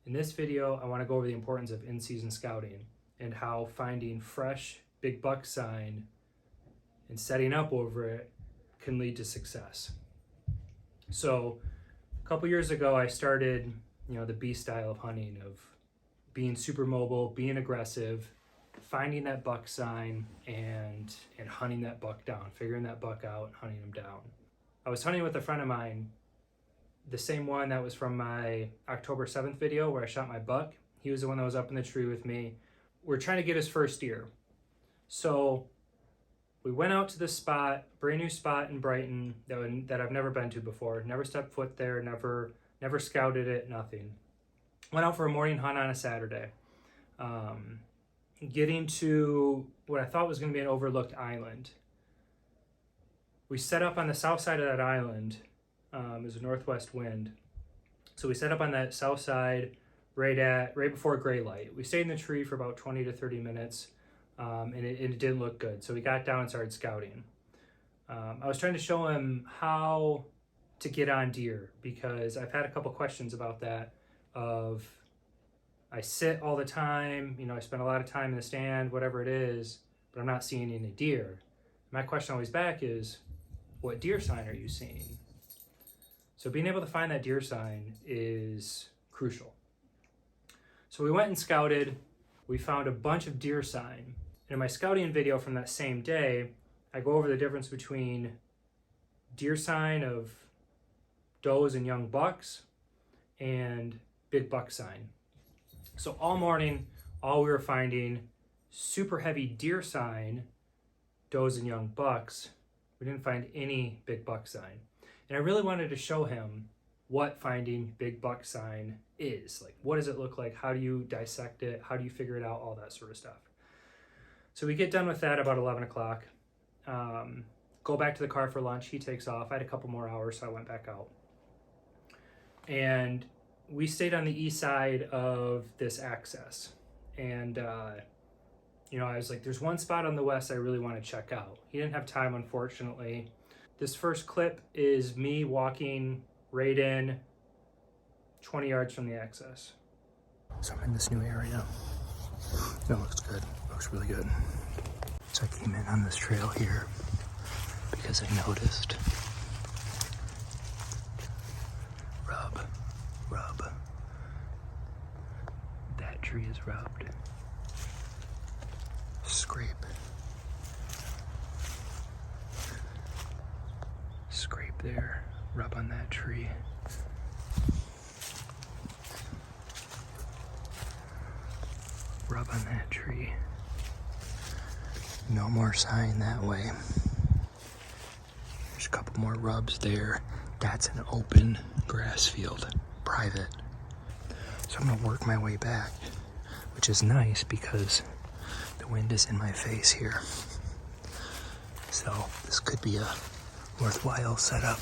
In this video, I want to go over the importance of in-season scouting and how finding fresh big buck sign and setting up over it can lead to success. So a couple years ago, I started, the B style of hunting, of being super mobile, being aggressive, finding that buck sign and hunting that buck down, figuring that buck out, hunting him down. I was hunting with a friend of mine, the same one that was from my October 7th video where I shot my buck. He was the one that was up in the tree with me. We're trying to get his first deer. So we went out to this spot, brand new spot in Brighton that I've never been to before. Never stepped foot there, never scouted it, nothing. Went out for a morning hunt on a Saturday. Getting to what I thought was going to be an overlooked island. We set up on the south side of that island. It was a northwest wind. So we set up on that south side right before gray light. We stayed in the tree for about 20 to 30 minutes, and it didn't look good. So we got down and started scouting. I was trying to show him how to get on deer because I've had a couple questions about that of I sit all the time, I spend a lot of time in the stand, whatever it is, but I'm not seeing any deer. My question always back is, what deer sign are you seeing? So being able to find that deer sign is crucial. So we went and scouted. We found a bunch of deer sign. And in my scouting video from that same day, I go over the difference between deer sign of does and young bucks and big buck sign. So all morning, all we were finding super heavy deer sign, does and young bucks. We didn't find any big buck sign. And I really wanted to show him what finding big buck sign is. Like, what does it look like? How do you dissect it? How do you figure it out? All that sort of stuff. So we get done with that about 11 o'clock. Go back to the car for lunch. He takes off. I had a couple more hours, so I went back out. And we stayed on the east side of this access. And, I was like, there's one spot on the west I really want to check out. He didn't have time, unfortunately. This first clip is me walking right in 20 yards from the access. So I'm in this new area. It looks good. It looks really good. So I came in on this trail here because I noticed rub. That tree is rubbed. Scrape there, rub on that tree. Rub on that tree. No more sign that way. There's a couple more rubs there. That's an open grass field, private. So I'm gonna work my way back, which is nice because the wind is in my face here. So this could be a worthwhile setup.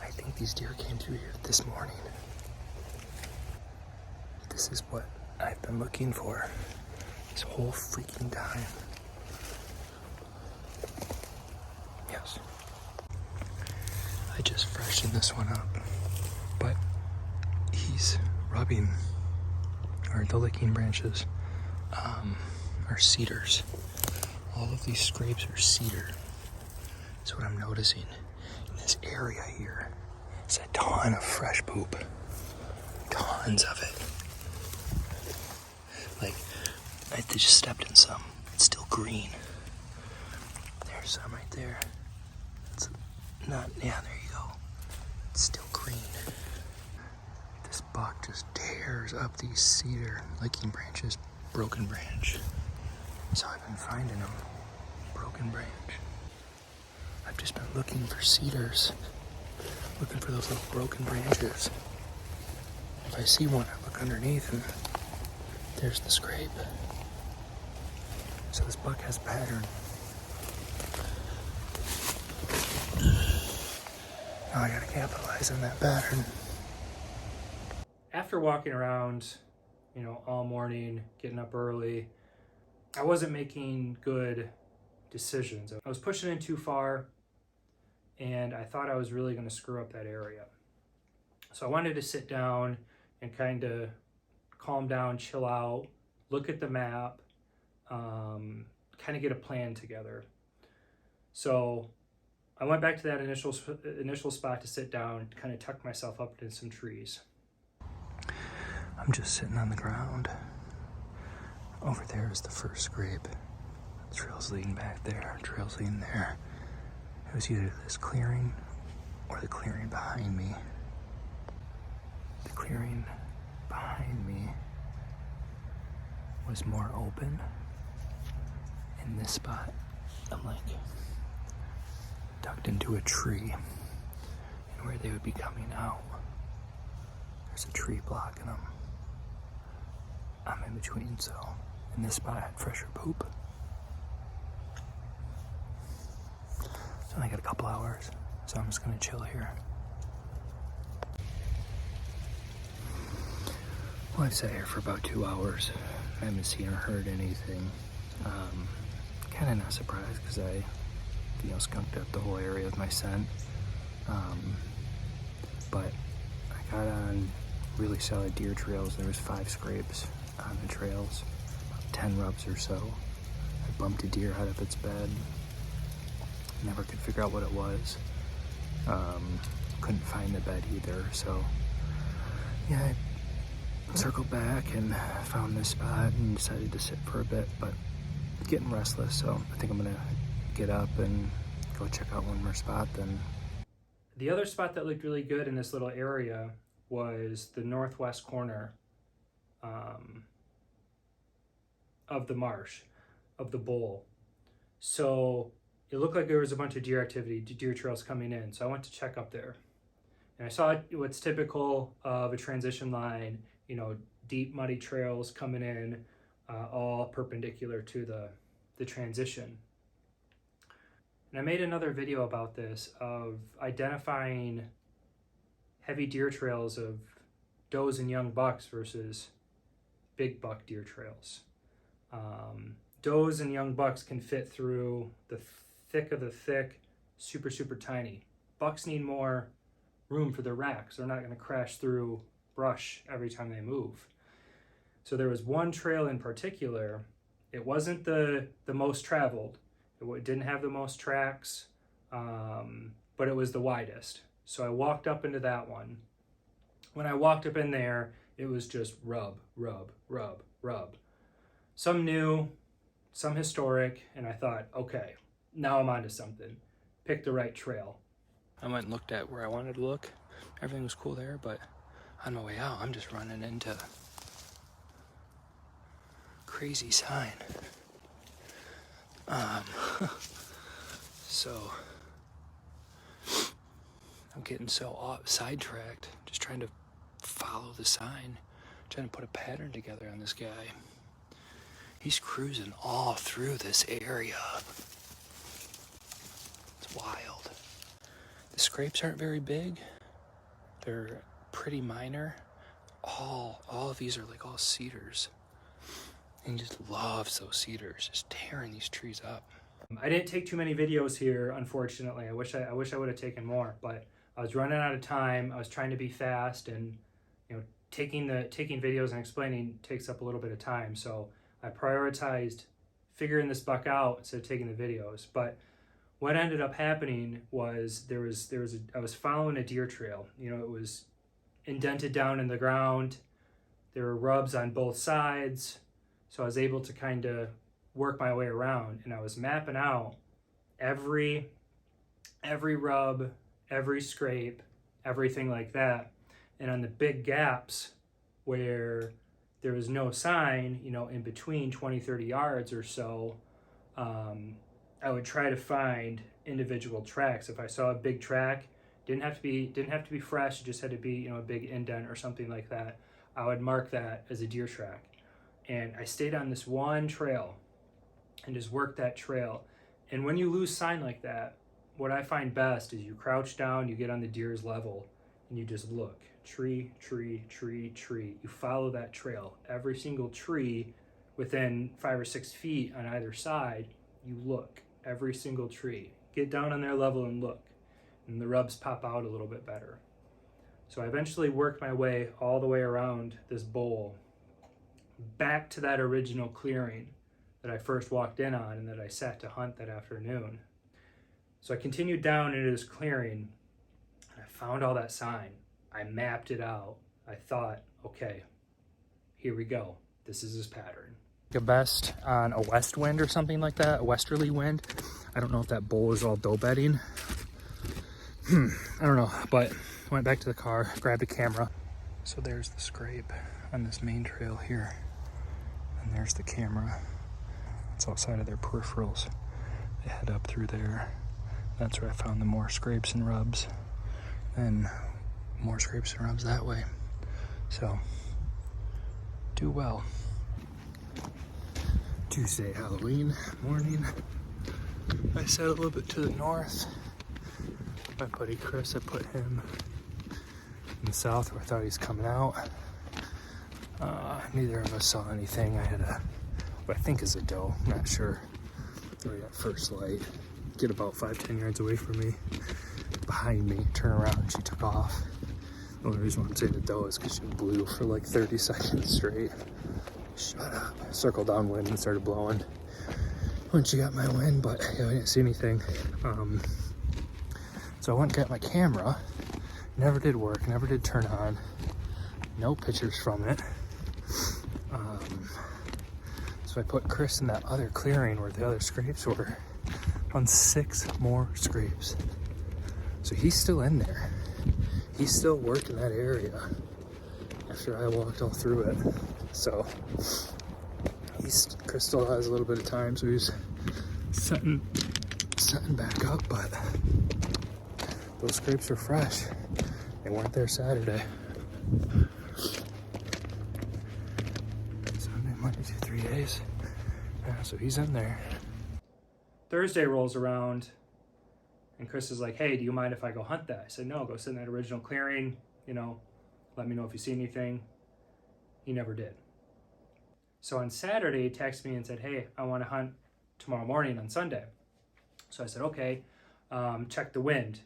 I think these deer came through here this morning. This is what I've been looking for this whole freaking time. Yes. I just freshened this one up, but he's rubbing, or the licking branches are cedars. All of these scrapes are cedar. So what I'm noticing in this area here is a ton of fresh poop. Tons of it. Like, I just stepped in some. It's still green. There's some right there. It's not, yeah, there you go. It's still green. This buck just tears up these cedar licking branches. Broken branch. So I've been finding them. Broken branch. I've just been looking for cedars, looking for those little broken branches. If I see one, I look underneath and there's the scrape. So this buck has pattern. Now I gotta capitalize on that pattern. After walking around, all morning, getting up early, I wasn't making good decisions. I was pushing in too far, and I thought I was really going to screw up that area. So I wanted to sit down and kind of calm down, chill out, look at the map, kind of get a plan together. So I went back to that initial spot to sit down, kind of tuck myself up into some trees. I'm just sitting on the ground. Over there is the first scrape. Trail's leading back there, trail's leading there. It was either this clearing or the clearing behind me. The clearing behind me was more open. In this spot, I'm like tucked into a tree, and where they would be coming out, there's a tree blocking them. I'm in between, so in this spot I had fresher poop. So I got a couple hours, so I'm just gonna chill here. Well, I've sat here for about 2 hours. I haven't seen or heard anything. Kind of not surprised because I, skunked up the whole area with my scent. But I got on really solid deer trails. There was 5 scrapes on the trails, about 10 rubs or so. I bumped a deer out of its bed. Never could figure out what it was. Couldn't find the bed either, so yeah, I circled back and found this spot and decided to sit for a bit, but getting restless, so I think I'm gonna get up and go check out one more spot then. The other spot that looked really good in this little area was the northwest corner of the marsh, of the bowl. So it looked like there was a bunch of deer activity, deer trails coming in. So I went to check up there. And I saw what's typical of a transition line, deep muddy trails coming in, all perpendicular to the transition. And I made another video about this, of identifying heavy deer trails of does and young bucks versus big buck deer trails. Does and young bucks can fit through the thick of the thick, super, super tiny. Bucks need more room for their racks. They're not going to crash through brush every time they move. So there was one trail in particular. It wasn't the most traveled. It didn't have the most tracks, but it was the widest. So I walked up into that one. When I walked up in there, it was just rub, rub, rub, rub. Some new, some historic, and I thought, okay, now I'm onto something. Pick the right trail. I went and looked at where I wanted to look. Everything was cool there, but on my way out, I'm just running into crazy sign. So I'm getting so sidetracked, just trying to follow the sign, trying to put a pattern together on this guy. He's cruising all through this area. It's wild. The scrapes aren't very big. They're pretty minor. All of these are like all cedars. And he just loves those cedars, just tearing these trees up. I didn't take too many videos here, unfortunately. I wish I would have taken more, but I was running out of time. I was trying to be fast, and taking videos and explaining takes up a little bit of time. So I prioritized figuring this buck out instead of taking the videos. But what ended up happening was I was following a deer trail. It was indented down in the ground. There were rubs on both sides. So I was able to kind of work my way around, and I was mapping out every rub, every scrape, everything like that. And on the big gaps where there was no sign, in between 20, 30 yards or so, I would try to find individual tracks. If I saw a big track, didn't have to be fresh, it just had to be, a big indent or something like that, I would mark that as a deer track. And I stayed on this one trail and just worked that trail. And when you lose sign like that, what I find best is you crouch down, you get on the deer's level, and you just look. Tree, tree, tree, tree. You follow that trail. Every single tree within 5 or 6 feet on either side, you look. Every single tree. Get down on their level and look. And the rubs pop out a little bit better. So I eventually worked my way all the way around this bowl back to that original clearing that I first walked in on and that I sat to hunt that afternoon. So I continued down into this clearing and I found all that sign. I mapped it out. I thought, okay, here we go. This is his pattern. A best on a west wind or something like that, a westerly wind. I don't know if that bowl is all doe bedding. I don't know, but went back to the car, grabbed a camera. So there's the scrape on this main trail here. And there's the camera. It's outside of their peripherals. They head up through there. That's where I found the more scrapes and rubs. And more scrapes and rubs that way. So, do well. Tuesday, Halloween morning. I sat a little bit to the north. My buddy Chris, I put him in the south where I thought he was coming out. Neither of us saw anything. I had what I think is a doe, not sure. Right at first light. Get about 5-10 yards away from me. Behind me, turn around, she took off. The only reason I'm saying the doe is because she blew for like 30 seconds straight. Shut up. Circled downwind and started blowing when she got my wind, but yeah, I didn't see anything. So I went and got my camera. Never did work, never did turn on. No pictures from it. So I put Chris in that other clearing where the other scrapes were on 6 more scrapes. So he's still in there. He's still working that area after I walked all through it. So Chris still has a little bit of time, so he's setting back up, but those scrapes are fresh. They weren't there Saturday. Sunday, Monday, 3 days. Yeah, so he's in there. Thursday rolls around and Chris is like, hey, do you mind if I go hunt that? I said, no, go sit in that original clearing, let me know if you see anything. He never did. So on Saturday, he texted me and said, hey, I want to hunt tomorrow morning on Sunday. So I said, okay, check the wind.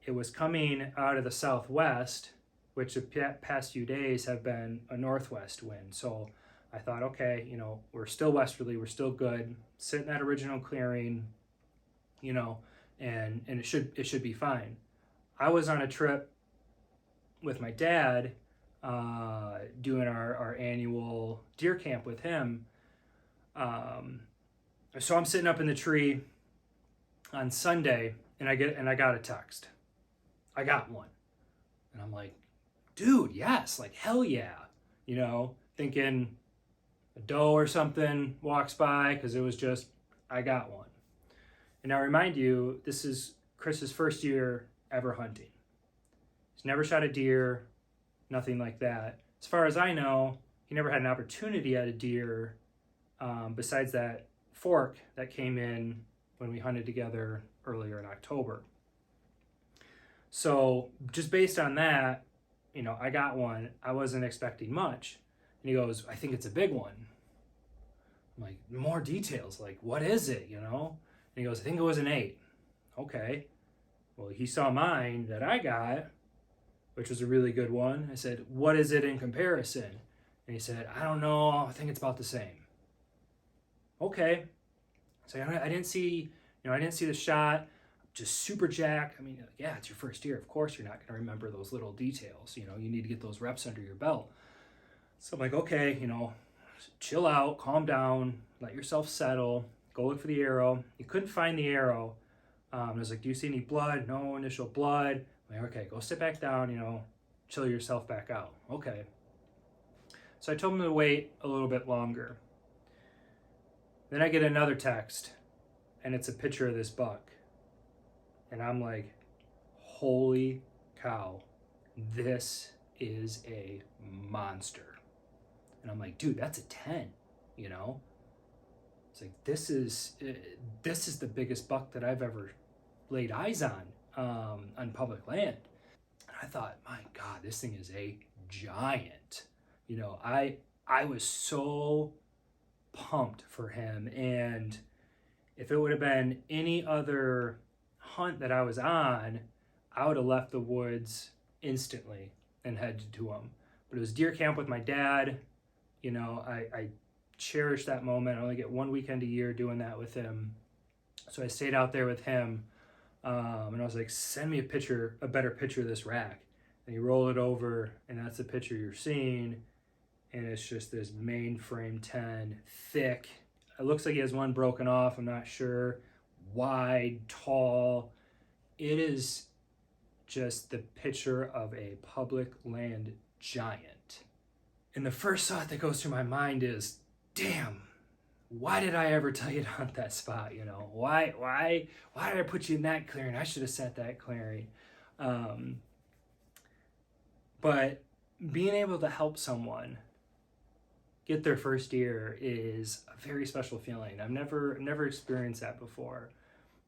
It was coming out of the southwest, which the past few days have been a northwest wind. So I thought, okay, we're still westerly, we're still good. Sit in that original clearing, and it should be fine. I was on a trip with my dad, doing our annual deer camp with him. So I'm sitting up in the tree on Sunday, and I got a text. I got one, and I'm like, dude, yes, like hell yeah, thinking a doe or something walks by, because it was just, I got one. And I remind you, this is Chris's first year ever hunting. He's never shot a deer, nothing like that. As far as I know, he never had an opportunity at a deer, besides that fork that came in when we hunted together earlier in October. So just based on that, I got one. I wasn't expecting much. And he goes, I think it's a big one. I'm like, more details, like what is it, And he goes, I think it was an 8. Okay. Well, he saw mine that I got, which was a really good one. I said, what is it in comparison? And he said, I don't know. I think it's about the same. Okay. So I didn't see the shot. Just super jacked. I mean, yeah, it's your first year. Of course, you're not going to remember those little details. You need to get those reps under your belt. So I'm like, okay, chill out, calm down, let yourself settle, go look for the arrow. You couldn't find the arrow. I was like, do you see any blood? No initial blood. I'm like, okay, go sit back down, chill yourself back out. Okay. So I told him to wait a little bit longer. Then I get another text, and it's a picture of this buck. And I'm like, holy cow, this is a monster. And I'm like, dude, that's a 10, It's like, this is the biggest buck that I've ever laid eyes on public land. And I thought, my God, this thing is a giant. I was so pumped for him. And if it would have been any other hunt that I was on, I would have left the woods instantly and headed to him. But it was deer camp with my dad. You know, I cherish that moment. I only get 1 weekend a year doing that with him. So I stayed out there with him, and I was like, send me a better picture of this rack. And you roll it over, and that's the picture you're seeing. And it's just this mainframe 10, thick. It looks like he has one broken off, I'm not sure. Wide, tall. It is just the picture of a public land giant. And the first thought that goes through my mind is, damn, why did I ever tell you to hunt that spot? You know, why did I put you in that clearing? I should have set that clearing. But being able to help someone get their first deer is a very special feeling. I've never experienced that before.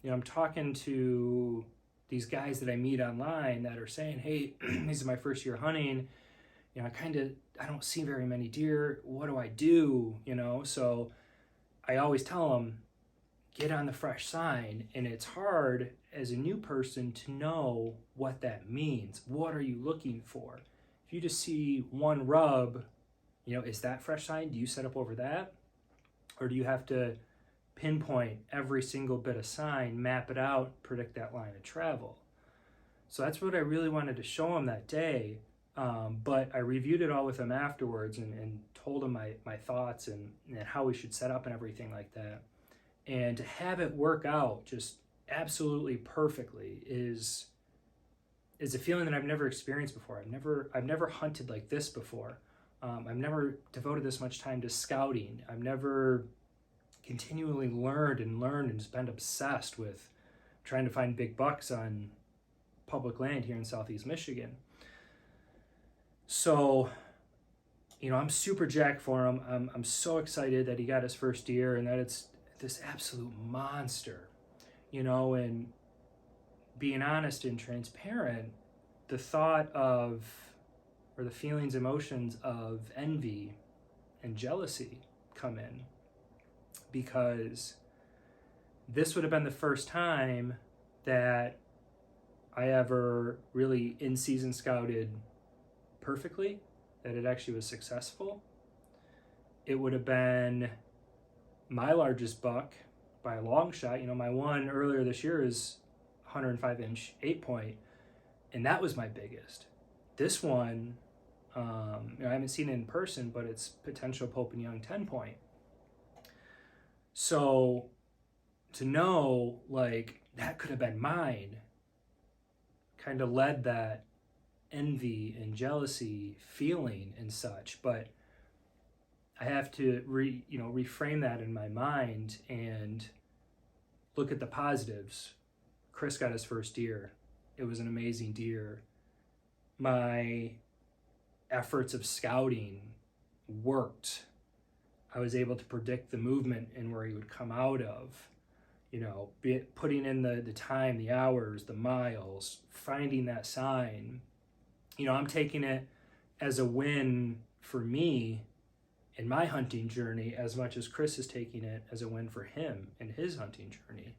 You know, I'm talking to these guys that I meet online that are saying, hey, this is my first year hunting. You know, I don't see very many deer. What do I do? You know, so I always tell them, get on the fresh sign. And it's hard as a new person to know what that means. What are you looking for? If you just see one rub, you know, is that fresh sign? Do you set up over that? Or do you have to pinpoint every single bit of sign, map it out, predict that line of travel? So that's what I really wanted to show him that day. But I reviewed it all with him afterwards and told him my thoughts and how we should set up and everything like that. And to have it work out just absolutely perfectly is a feeling that I've never experienced before. I've never hunted like this before. I've never devoted this much time to scouting. I've never continually learned and just been obsessed with trying to find big bucks on public land here in Southeast Michigan. So, you know, I'm super jacked for him. I'm so excited that he got his first deer and that it's this absolute monster, you know, and being honest and transparent, the thought of, or the feelings, emotions of envy and jealousy come in, because this would have been the first time that I ever really in-season scouted perfectly, that it actually was successful. It would have been my largest buck by a long shot. You know, my one earlier this year is 105-inch 8-point, and that was my biggest. This one, you know, I haven't seen it in person, but it's potential Pope and Young 10-point. So to know, like, that could have been mine kind of led that envy and jealousy feeling and such. But I have to reframe that in my mind and look at the positives. Chris got his first deer. It was an amazing deer. My efforts of scouting worked. I was able to predict the movement and where he would come out of. You know, putting in the time, the hours, the miles, finding that sign. You know, I'm taking it as a win for me in my hunting journey as much as Chris is taking it as a win for him in his hunting journey.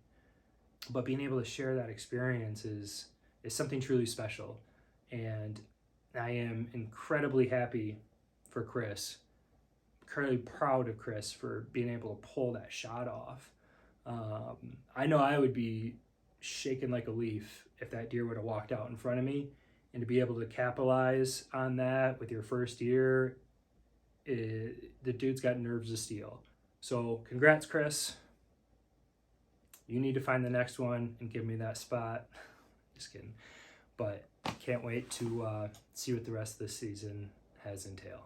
But being able to share that experience is something truly special. And I am incredibly happy for Chris, incredibly proud of Chris for being able to pull that shot off. I know I would be shaken like a leaf if that deer would have walked out in front of me, and to be able to capitalize on that with your first deer, the dude's got nerves of steel. So congrats, Chris. You need to find the next one and give me that spot. Just kidding. But can't wait to see what the rest of the season has entailed.